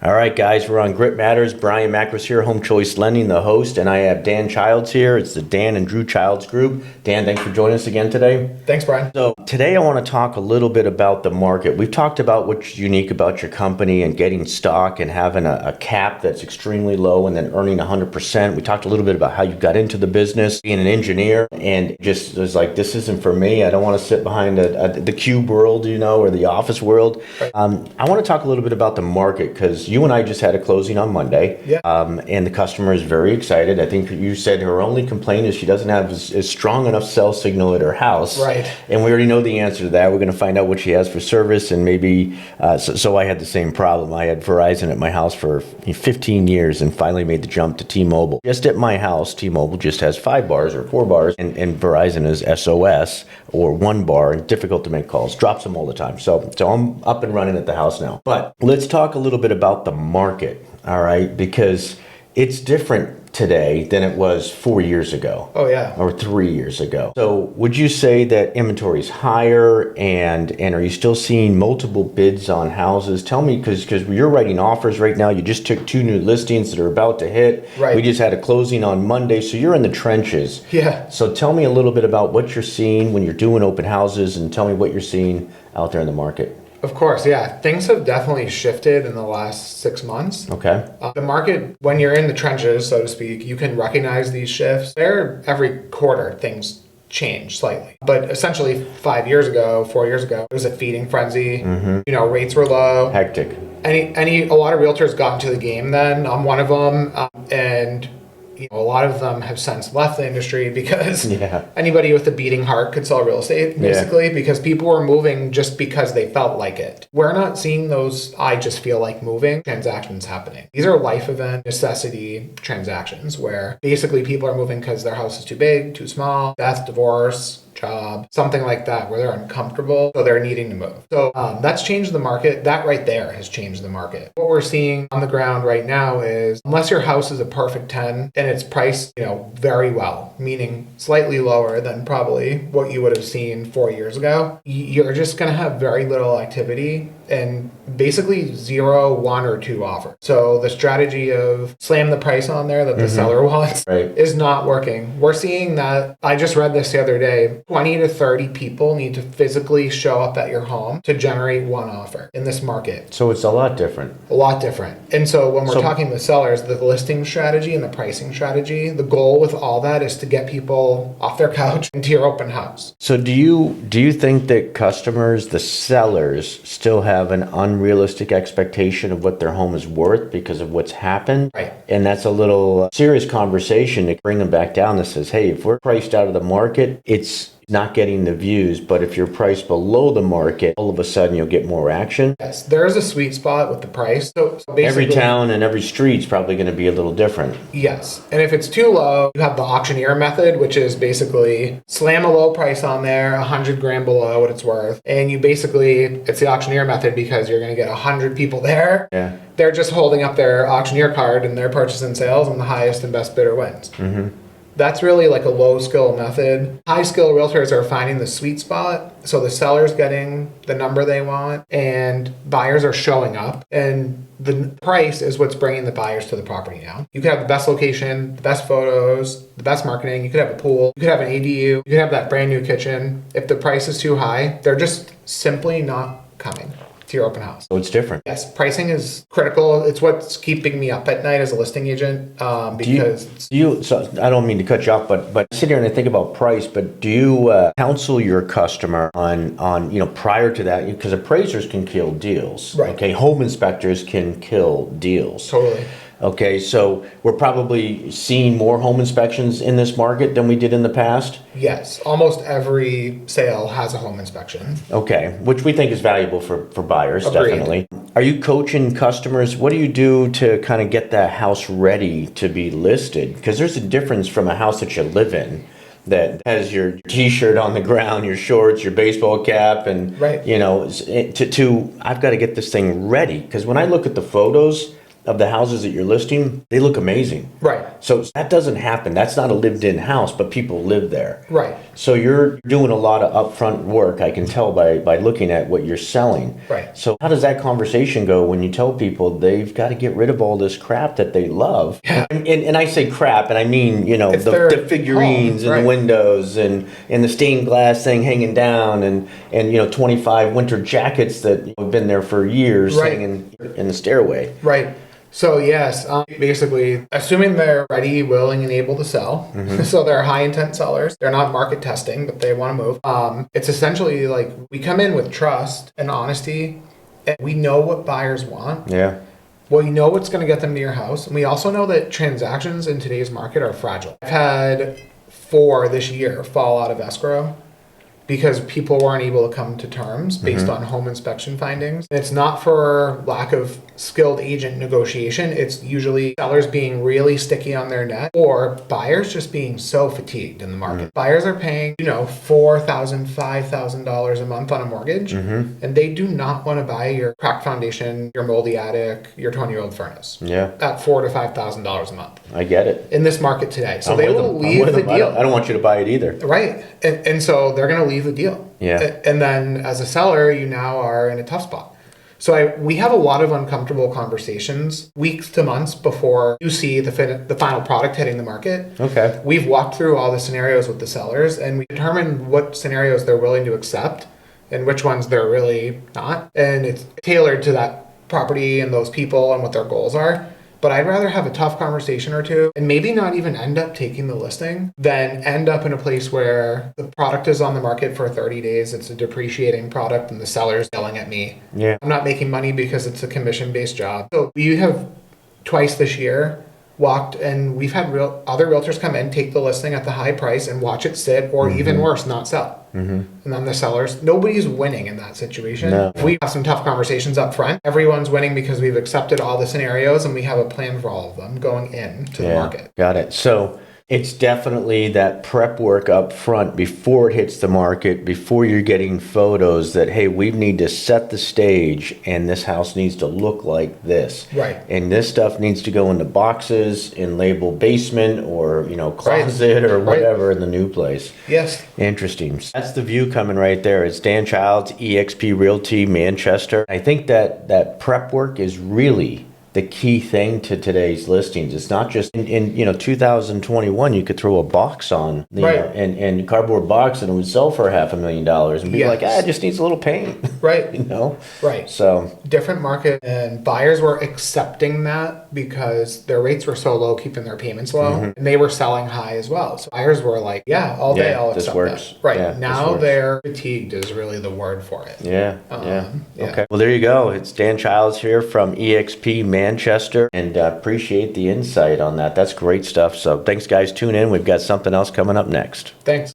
All right, guys, we're on Grit Matters. Brian Macros here, Home Choice Lending, the host, and I have Dan Childs here. It's the Dan and Drew Childs Group. Dan, thanks for joining us again today. Thanks, Brian. So today I want to talk a little bit about the market. We've talked about what's unique about your company and getting stock and having a cap that's extremely low and then earning 100%. We talked a little bit about how you got into the business, being an engineer, and just was like, this isn't for me. I don't want to sit behind the cube world, or the office world. Right. I want to talk a little bit about the market because you and I just had a closing on Monday. Yeah. And the customer is very excited. I think you said her only complaint is she doesn't have as strong enough cell signal at her house. Right. And we already know the answer to that. We're going to find out what she has for service, and maybe, so I had the same problem. I had Verizon at my house for 15 years and finally made the jump to T-Mobile. Just at my house, T-Mobile just has 5 bars or 4 bars, and Verizon is SOS or 1 bar, and difficult to make calls. Drops them all the time. So I'm up and running at the house now. But let's talk a little bit about the market, all right? Because it's different today than it was 4 years ago. Oh, yeah. Or 3 years ago. So would you say that inventory is higher, and are you still seeing multiple bids on houses? Tell me, because you're writing offers right now. You just took 2 new listings that are about to hit. Right. We just had a closing on Monday, so you're in the trenches. Yeah. So tell me a little bit about what you're seeing when you're doing open houses, and tell me what you're seeing out there in the market. Of course, yeah. Things have definitely shifted in the last 6 months. Okay. The market, when you're in the trenches, so to speak, you can recognize these shifts. Every quarter, things change slightly. But essentially 5 years ago, 4 years ago, it was a feeding frenzy. Mm-hmm. Rates were low. Hectic. A lot of realtors got into the game then. I'm one of them. And a lot of them have since left the industry because anybody with a beating heart could sell real estate, basically, because people were moving just because they felt like it. We're not seeing those I just feel like moving transactions happening. These are life event necessity transactions where basically people are moving because their house is too big, too small, death, divorce, job, something like that, where they're uncomfortable, so they're needing to move. So that's changed the market. That right there has changed the market. What we're seeing on the ground right now is, unless your house is a perfect 10 and it's priced, very well, meaning slightly lower than probably what you would have seen 4 years ago, you're just going to have very little activity and basically 0, 1, or 2 offers. So the strategy of slam the price on there that the seller wants is not working. We're seeing that. I just read this the other day. 20 to 30 people need to physically show up at your home to generate 1 offer in this market. So it's a lot different. A lot different. And so when we're talking with sellers, the listing strategy and the pricing strategy, the goal with all that is to get people off their couch into your open house. So do you think that customers, the sellers, still have an unrealistic expectation of what their home is worth because of what's happened? Right. And that's a little serious conversation to bring them back down that says, hey, if we're priced out of the market, it's not getting the views, but if you're priced below the market, all of a sudden you'll get more action. Yes, there is a sweet spot with the price. So basically, every town and every street's probably going to be a little different. Yes, and if it's too low, you have the auctioneer method, which is basically slam a low price on there, 100 grand below what it's worth, and it's the auctioneer method because you're going to get 100 people there. Yeah. They're just holding up their auctioneer card and their purchase and sales, and the highest and best bidder wins. Mm-hmm. That's really like a low skill method. High skill realtors are finding the sweet spot. So the seller's getting the number they want and buyers are showing up, and the price is what's bringing the buyers to the property now. You could have the best location, the best photos, the best marketing. You could have a pool. You could have an ADU. You could have that brand new kitchen. If the price is too high, they're just simply not coming to your open house. So it's different. Yes, pricing is critical. It's what's keeping me up at night as a listing agent because so I don't mean to cut you off, but I sit here and I think about price, but do you counsel your customer on prior to that, because appraisers can kill deals. Right. Okay, home inspectors can kill deals. Totally. Okay, so we're probably seeing more home inspections in this market than we did in the past? Yes, almost every sale has a home inspection. Okay, which we think is valuable for buyers. Agreed. Definitely. Are you coaching customers? What do you do to kind of get that house ready to be listed? Because there's a difference from a house that you live in that has your t-shirt on the ground, your shorts, your baseball cap, and right. to I've got to get this thing ready. Because when I look at the photos of the houses that you're listing, they look amazing. Right. So that doesn't happen. That's not a lived-in house, but people live there. Right. So you're doing a lot of upfront work, I can tell by looking at what you're selling. Right. So how does that conversation go when you tell people they've got to get rid of all this crap that they love? Yeah. And I say crap, and I mean, It's the their figurines home, and right. the windows and the stained glass thing hanging down and 25 winter jackets that have been there for years Right. hanging in the stairway. Right. So yes, basically, assuming they're ready, willing, and able to sell, so they're high intent sellers. They're not market testing, but they want to move. It's essentially like we come in with trust and honesty, and we know what buyers want. Yeah. Well, you know what's going to get them to your house, and we also know that transactions in today's market are fragile. I've had 4 this year fall out of escrow because people weren't able to come to terms based on home inspection findings. And it's not for lack of skilled agent negotiation. It's usually sellers being really sticky on their net or buyers just being so fatigued in the market. Buyers are paying, $4,000, $5,000 a month on a mortgage, and they do not want to buy your cracked foundation, your moldy attic, your 20-year-old furnace Yeah. at $4,000 to $5,000 a month I get it. in this market today. So I'm they with will them. I'm leave with the them. deal. I don't want you to buy it either. Right. And so they're going to leave the deal. Yeah. And then as a seller, you now are in a tough spot. So we have a lot of uncomfortable conversations weeks to months before you see the final product hitting the market. Okay. We've walked through all the scenarios with the sellers and we determined what scenarios they're willing to accept and which ones they're really not. And it's tailored to that property and those people and what their goals are. But I'd rather have a tough conversation or two and maybe not even end up taking the listing than end up in a place where the product is on the market for 30 days. It's a depreciating product and the seller's yelling at me. Yeah. I'm not making money because it's a commission-based job. So we have twice this year walked and we've had other realtors come in, take the listing at the high price and watch it sit or even worse, not sell. And then the sellers, nobody's winning in that situation. No. If we have some tough conversations up front, everyone's winning because we've accepted all the scenarios and we have a plan for all of them going into the market. Got it. So it's definitely that prep work up front before it hits the market, before you're getting photos that, hey, we need to set the stage and this house needs to look like this. Right. And this stuff needs to go into boxes and label basement or, closet or whatever in the new place. Yes. Interesting. That's the view coming right there. It's Dan Childs, eXp Realty, Manchester. I think that prep work is really the key thing to today's listings. It's not just in 2021 you could throw a box on and cardboard box and it would sell for $500,000 and be like, it just needs a little paint. Right. Right. So different market and buyers were accepting that because their rates were so low, keeping their payments low, and they were selling high as well. So buyers were like, all day I'll accept works. that. Right. Yeah, now they're fatigued is really the word for it. Okay. Well, there you go. It's Dan Childs here from eXp Manchester, and appreciate the insight on that. That's great stuff. So thanks, guys. Tune in. We've got something else coming up next. Thanks.